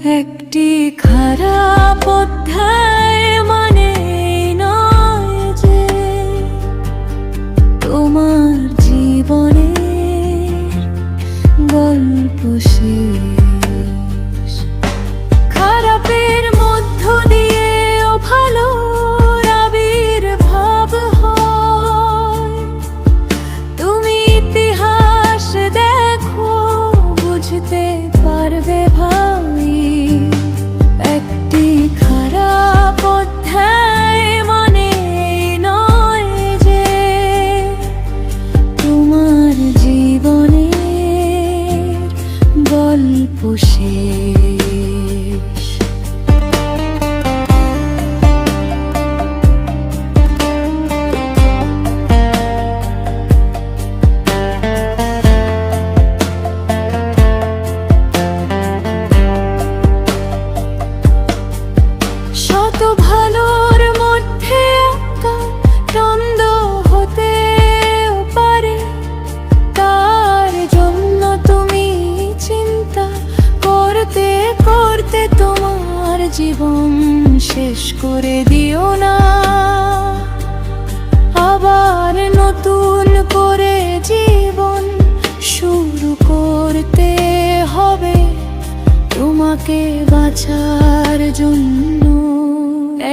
একটি খারাপ অধ্যায় মানে নয় যে তোমার জীবনের গল্প শেষ। খারাপের মধ্য দিয়েও ভালোর আবির্ভাব হয়। তুমি ইতিহাস দেখো, বুঝতে পারবে ভাই। একটি খারাপ অধ্যায় মানে নয় যে তোমার জীবনের গল্প শেষ। শত ভালোর মধ্যে একটা দ্বন্দ্ব হতেও পারে। তার জন্য তুমি চিন্তা করতে করতে তোমার জীবন শেষ করে দিও না। আবার নতুন করে জীবন শুরু করতে হবে তোমাকে বাঁচার জন্য।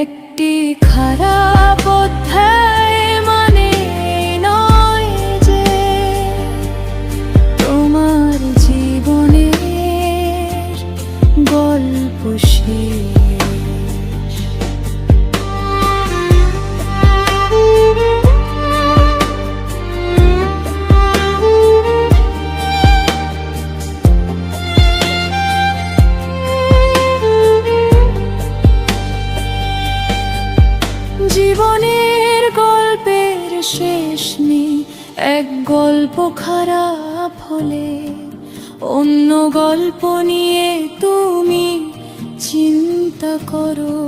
একটি খারাপ অধ্যায় মানে নয় যে তোমার জীবনের গল্প শেষ। জীবনের গল্পের শেষ নেই। এক গল্প খারাপ হলে অন্য গল্প নিয়ে তুমি চিন্তা করো।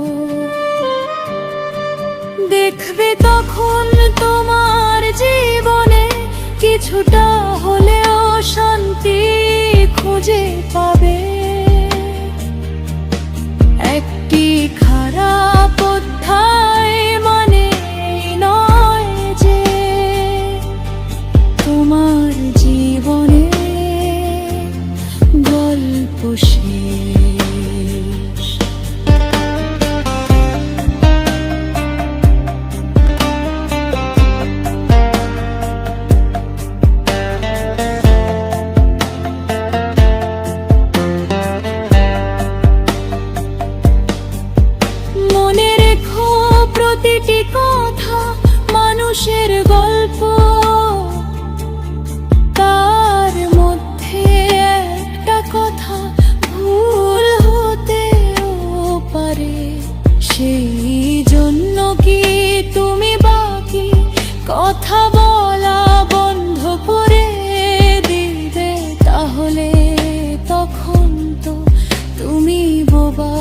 দেখবে তখন তোমার জীবনে কিছুটা হলেও শান্তি খুঁজে পাবে। একটি খারাপ অধ্যায় মানে নয় যে তোমার জীবনে গল্প শেষ। মনে রেখো প্রতিটি কথা মানুষের গল্প। তার মধ্যে একটা কথা ভুল হতেও পারে। সেই জন্য কি তুমি বাকি কথা বলা বন্ধ করে দিবে? তাহলে তখন তো তুমি বোবা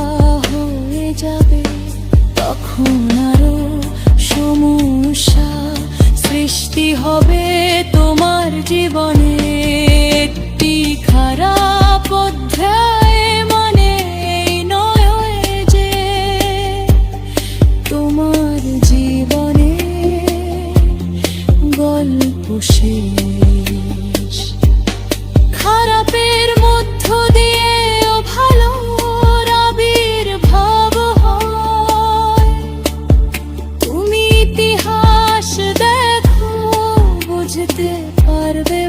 হয়ে যাবে। তখন আরো সমস্যা সৃষ্টি হবে তোমার জীবনে। একটি খারাপ অধ্যায় মানে নয় যে তোমার জীবনে গল্প শেষ। খারাপের মধ্য দিয়েও ভালোর আবির্ভাব হয়। তুমি ইতিহাস দেখো, বুঝতে পারবে